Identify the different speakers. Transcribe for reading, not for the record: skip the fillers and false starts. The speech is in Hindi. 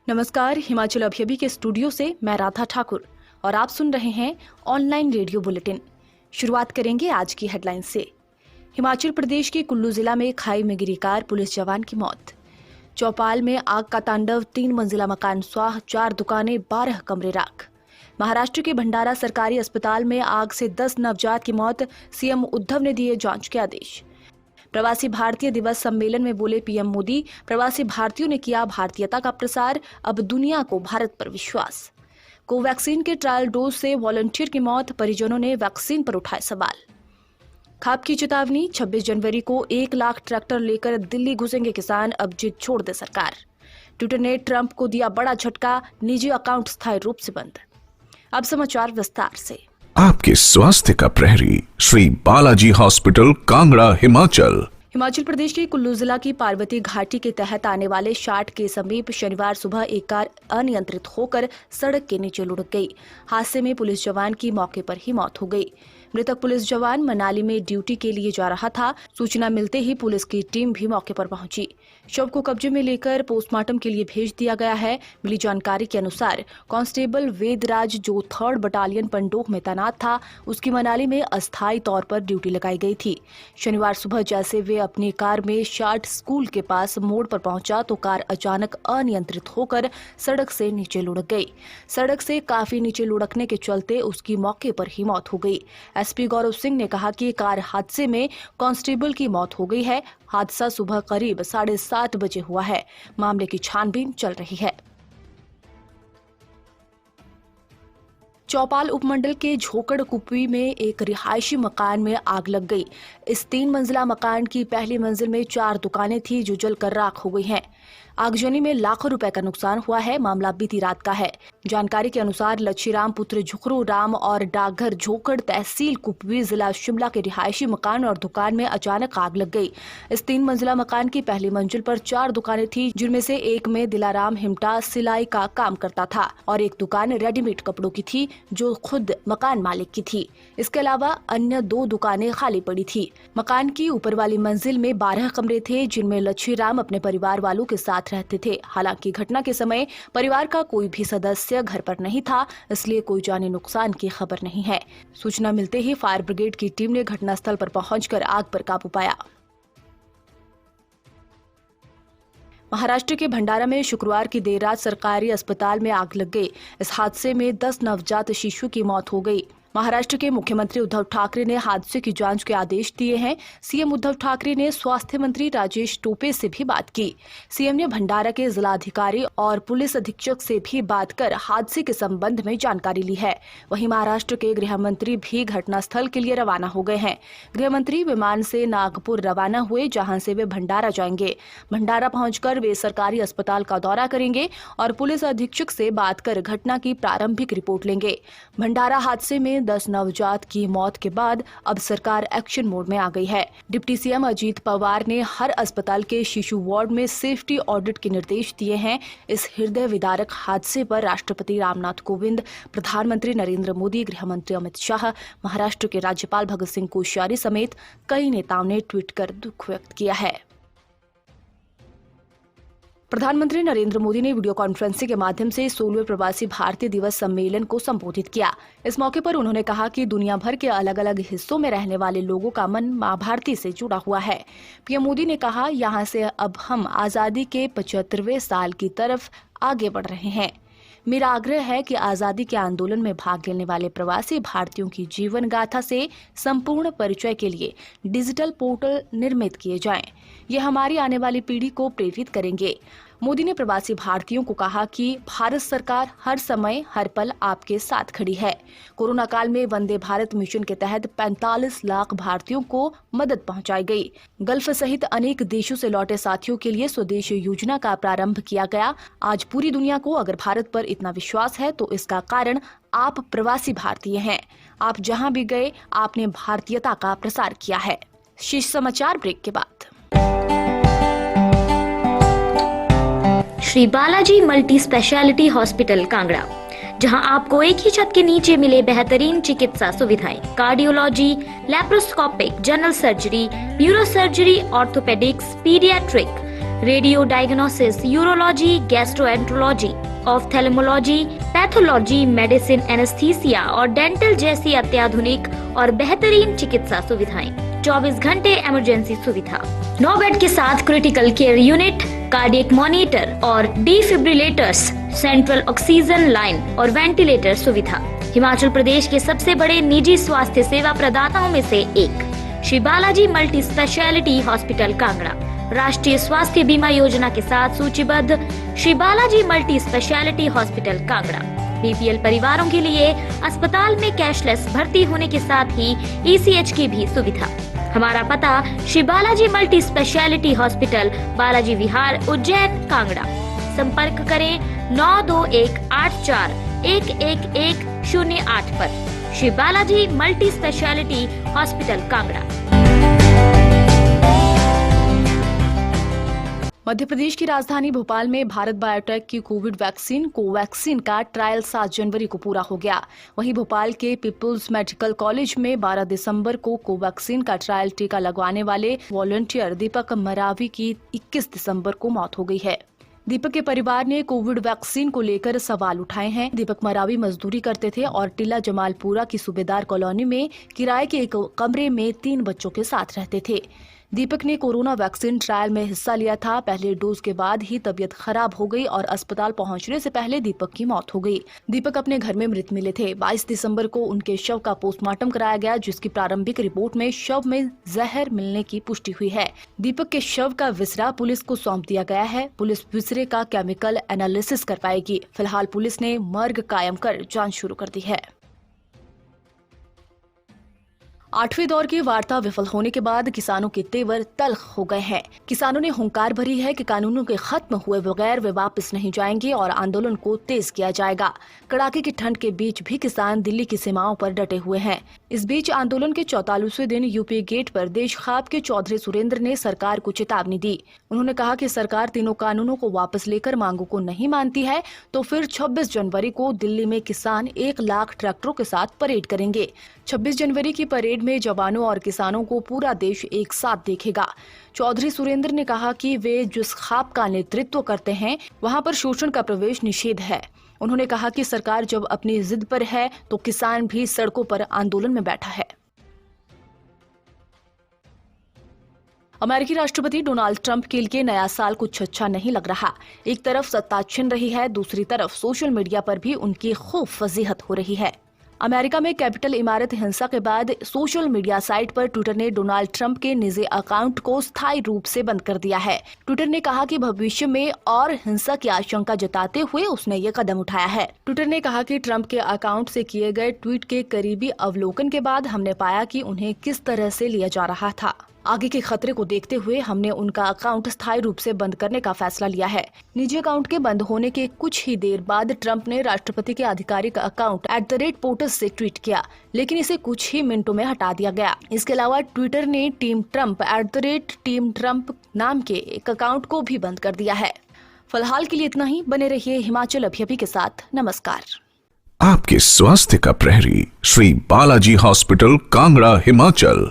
Speaker 1: नमस्कार, हिमाचल अभियाबी के स्टूडियो से मैं राधा ठाकुर और आप सुन रहे हैं ऑनलाइन रेडियो बुलेटिन। शुरुआत करेंगे आज की हेडलाइन से। हिमाचल प्रदेश के कुल्लू जिला में खाई में गिरी कार, पुलिस जवान की मौत। चौपाल में आग का तांडव, 3 मंजिला मकान स्वाह, 4 दुकानें, 12 कमरे राख। महाराष्ट्र के भंडारा सरकारी अस्पताल में आग से 10 नवजात की मौत, सीएम उद्धव ने दिए जांच के आदेश। प्रवासी भारतीय दिवस सम्मेलन में बोले पीएम मोदी, प्रवासी भारतीयों ने किया भारतीयता का प्रसार, अब दुनिया को भारत पर विश्वास। कोवैक्सीन के ट्रायल डोज से वॉलंटियर की मौत, परिजनों ने वैक्सीन पर उठाए सवाल। खाप की चेतावनी, 26 जनवरी को 1 लाख ट्रैक्टर लेकर दिल्ली घुसेंगे किसान, अब जिद छोड़ दे सरकार। ट्विटर ने ट्रंप को दिया बड़ा झटका, निजी अकाउंट स्थायी रूप से बंद। अब समाचार विस्तार से।
Speaker 2: आपके स्वास्थ्य का प्रहरी, श्री बालाजी हॉस्पिटल, कांगड़ा,
Speaker 1: हिमाचल प्रदेश के कुल्लू जिला की पार्वती घाटी के तहत आने वाले शाट के समीप शनिवार सुबह एक कार अनियंत्रित होकर सड़क के नीचे लुढ़क गई। हादसे में पुलिस जवान की मौके पर ही मौत हो गई। मृतक पुलिस जवान मनाली में ड्यूटी के लिए जा रहा था। सूचना मिलते ही पुलिस की टीम भी मौके पर पहुंची। शव को कब्जे में लेकर पोस्टमार्टम के लिए भेज दिया गया है। मिली जानकारी के अनुसार कांस्टेबल वेदराज, जो 3rd बटालियन पंडोह में तैनात था, उसकी मनाली में अस्थायी तौर पर ड्यूटी लगाई गई थी। शनिवार सुबह जैसे वे अपनी कार में शाट स्कूल के पास मोड़ पर पहुंचा तो कार अचानक अनियंत्रित होकर सड़क से नीचे लुढ़क गई। सड़क से काफी नीचे लुढ़कने के चलते उसकी मौके पर ही मौत हो गई। एसपी गौरव सिंह ने कहा कि कार हादसे में कांस्टेबल की मौत हो गई है। हादसा सुबह करीब 7:30 बजे हुआ है। मामले की छानबीन चल रही है। चौपाल उपमंडल के झोकड़ कुपवी में एक रिहायशी मकान में आग लग गई। इस 3 मंजिला मकान की पहली मंजिल में 4 दुकानें थी जो जलकर राख हो गई हैं। आगजनी में लाखों रुपए का नुकसान हुआ है। मामला बीती रात का है। जानकारी के अनुसार लच्छीराम पुत्र झुखरू राम और डाकघर झोकड़, तहसील कुपवी, जिला शिमला के रिहायशी मकान और दुकान में अचानक आग लग गई। इस 3 मंजिला मकान की पहली मंजिल पर 4 दुकानें थी, जिनमें से एक में दिलाराम हिमटा सिलाई का काम करता था और एक दुकान रेडीमेड कपड़ों की थी जो खुद मकान मालिक की थी। इसके अलावा अन्य 2 दुकानें खाली पड़ी थी। मकान की ऊपर वाली मंजिल में 12 कमरे थे, जिनमें लच्छीराम अपने परिवार वालों के साथ रहते थे। हालांकि घटना के समय परिवार का कोई भी सदस्य घर पर नहीं था, इसलिए कोई जानी नुकसान की खबर नहीं है। सूचना मिलते ही फायर ब्रिगेड की टीम ने घटनास्थल पर पहुंचकर आग पर काबू पाया। महाराष्ट्र के भंडारा में शुक्रवार की देर रात सरकारी अस्पताल में आग लग गई। इस हादसे में 10 नवजात शिशु की मौत हो गई। महाराष्ट्र के मुख्यमंत्री उद्धव ठाकरे ने हादसे की जांच के आदेश दिए हैं। सीएम उद्धव ठाकरे ने स्वास्थ्य मंत्री राजेश टोपे से भी बात की। सीएम ने भंडारा के जिलाधिकारी और पुलिस अधीक्षक से भी बात कर हादसे के संबंध में जानकारी ली है। वहीं महाराष्ट्र के गृह मंत्री भी घटनास्थल के लिए रवाना हो गए हैं। गृह मंत्री विमान से नागपुर रवाना हुए, जहां से वे भंडारा जाएंगे। भंडारा पहुंचकर वे सरकारी अस्पताल का दौरा करेंगे और पुलिस अधीक्षक से बात कर घटना की प्रारंभिक रिपोर्ट लेंगे। भंडारा हादसे में 10 नवजात की मौत के बाद अब सरकार एक्शन मोड में आ गई है। डिप्टी सीएम अजीत पवार ने हर अस्पताल के शिशु वार्ड में सेफ्टी ऑडिट के निर्देश दिए हैं। इस हृदय विदारक हादसे पर राष्ट्रपति रामनाथ कोविंद, प्रधानमंत्री नरेंद्र मोदी, गृह मंत्री अमित शाह, महाराष्ट्र के राज्यपाल भगत सिंह कोश्यारी समेत कई नेताओं ने ट्वीट कर दुख व्यक्त किया है। प्रधानमंत्री नरेंद्र मोदी ने वीडियो कॉन्फ्रेंसिंग के माध्यम से 16वें प्रवासी भारतीय दिवस सम्मेलन को संबोधित किया। इस मौके पर उन्होंने कहा कि दुनिया भर के अलग अलग हिस्सों में रहने वाले लोगों का मन मां भारती से जुड़ा हुआ है। पीएम मोदी ने कहा, यहाँ से अब हम आजादी के 75वें साल की तरफ आगे बढ़ रहे हैं। मेरा आग्रह है कि आजादी के आंदोलन में भाग लेने वाले प्रवासी भारतीयों की जीवन गाथा से संपूर्ण परिचय के लिए डिजिटल पोर्टल निर्मित किए जाएं। ये हमारी आने वाली पीढ़ी को प्रेरित करेंगे। मोदी ने प्रवासी भारतीयों को कहा कि भारत सरकार हर समय हर पल आपके साथ खड़ी है। कोरोना काल में वंदे भारत मिशन के तहत 45 लाख भारतीयों को मदद पहुंचाई गई। गल्फ सहित अनेक देशों से लौटे साथियों के लिए स्वदेश योजना का प्रारंभ किया गया। आज पूरी दुनिया को अगर भारत पर इतना विश्वास है तो इसका कारण आप प्रवासी भारतीय हैं। आप जहां भी गए, आपने भारतीयता का प्रसार किया है। शीर्ष समाचार ब्रेक के बाद।
Speaker 3: Shri Balaji multi speciality hospital Kangra, जहां आपको एक ही छत के नीचे मिले बेहतरीन चिकित्सा सुविधाएं, cardiology, laparoscopic, general surgery, neuro surgery, orthopaedics, paediatric, radio diagnosis, urology, gastroenterology, ophthalmology, pathology, medicine, anaesthesia और डेंटल जैसी अत्याधुनिक और बेहतरीन चिकित्सा सुविधाएं। 24 घंटे इमरजेंसी सुविधा, 9 बेड के साथ critical care unit, cardiac monitor और डिफिब्रिलेटर्स, सेंट्रल ऑक्सीजन लाइन और वेंटिलेटर सुविधा। हिमाचल प्रदेश के सबसे बड़े निजी स्वास्थ्य सेवा प्रदाताओं में से एक Shri Balaji multi speciality hospital Kangra राष्ट्रीय स्वास्थ्य बीमा योजना के साथ सूचीबद्ध Shri Balaji multi speciality hospital Kangra BPL परिवारों के लिए अस्पताल में कैशलेस भर्ती होने के साथ ही ईसीएच की भी सुविधा। हमारा पता Shri Balaji multi speciality hospital, Balaji Vihar, Ujjain, Kangra. संपर्क करें 9218411108 पर। Shri Balaji multi speciality hospital Kangra.
Speaker 1: Madhya Pradesh की राजधानी भोपाल में भारत बायोटेक की कोविड वैक्सीन कोवैक्सीन का ट्रायल 7 जनवरी को पूरा हो गया। वहीं भोपाल के पीपुल्स मेडिकल कॉलेज में 12 दिसंबर को कोवैक्सीन का ट्रायल टीका लगवाने वाले वॉलंटियर दीपक मरावी की 21 दिसंबर को मौत हो गई है। दीपक के परिवार ने कोविड वैक्सीन को लेकर सवाल उठाए हैं। दीपक मरावी मजदूरी करते थे और टिल्ला जमालपुरा की सूबेदार कॉलोनी में किराए के एक कमरे में 3 बच्चों के साथ रहते थे। दीपक ने कोरोना वैक्सीन ट्रायल में हिस्सा लिया था। पहले डोज के बाद ही तबीयत खराब हो गई और अस्पताल पहुंचने से पहले दीपक की मौत हो गई। दीपक अपने घर में मृत मिले थे। 22 दिसंबर को उनके शव का पोस्टमार्टम कराया गया, जिसकी प्रारंभिक रिपोर्ट में शव में जहर मिलने की पुष्टि हुई है। दीपक के शव का विसरा पुलिस को सौंप दिया गया है। पुलिस विसरे का केमिकल एनालिसिस करवाएगी। फिलहाल पुलिस ने मर्ग कायम कर जांच शुरू कर दी है। 8वें दौर की वार्ता विफल होने के बाद किसानों के तेवर तल्ख हो गए हैं। किसानों ने हुंकार भरी है कि कानूनों के खत्म हुए बगैर वे वापस नहीं जाएंगे और आंदोलन को तेज किया जाएगा। कड़ाके की ठंड के बीच भी किसान दिल्ली की सीमाओं पर डटे हुए हैं। इस बीच आंदोलन के 44वें दिन यूपी गेट पर देश ख्वाब के चौधरी सुरेंद्र ने सरकार को चेतावनी दी। उन्होंने कहा कि सरकार तीनों कानूनों को वापस लेकर मांगों को नहीं मानती है तो फिर 26 जनवरी को दिल्ली में किसान 1 लाख ट्रैक्टरों के साथ परेड करेंगे। 26 जनवरी की परेड में जवानों और किसानों को पूरा देश एक साथ देखेगा। चौधरी सुरेंद्र ने कहा कि वे जिस ख्वाब का नेतृत्व करते हैं वहां पर शोषण का प्रवेश निषेध है। उन्होंने कहा कि सरकार जब अपनी जिद पर है तो किसान भी सड़कों पर आंदोलन में बैठा है। अमेरिकी राष्ट्रपति डोनाल्ड ट्रंप के लिए नया साल कुछ अच्छा नहीं लग रहा। एक तरफ सत्ता छिन रही है, दूसरी तरफ सोशल मीडिया पर भी उनकी खूब फजीहत हो रही है। अमेरिका में कैपिटल इमारत हिंसा के बाद सोशल मीडिया साइट पर ट्विटर ने डोनाल्ड ट्रंप के निजी अकाउंट को स्थायी रूप से बंद कर दिया है। ट्विटर ने कहा कि भविष्य में और हिंसा की आशंका जताते हुए उसने ये कदम उठाया है। ट्विटर ने कहा कि ट्रंप के अकाउंट से किए गए ट्वीट के करीबी अवलोकन के बाद हमने पाया कि उन्हें किस तरह से लिया जा रहा था। आगे के खतरे को देखते हुए हमने उनका अकाउंट स्थायी रूप से बंद करने का फैसला लिया है। निजी अकाउंट के बंद होने के कुछ ही देर बाद ट्रंप ने राष्ट्रपति के आधिकारिक अकाउंट @POTUS से ट्वीट किया, लेकिन इसे कुछ ही मिनटों में हटा दिया गया। इसके अलावा ट्विटर ने टीम ट्रंप @टीम ट्रंप नाम के एक अकाउंट को भी बंद कर दिया है। फिलहाल के लिए इतना ही। बने रहिए हिमाचल अभी के साथ। नमस्कार।
Speaker 2: आपके स्वास्थ्य का प्रहरी श्री बालाजी हॉस्पिटल, कांगड़ा, हिमाचल।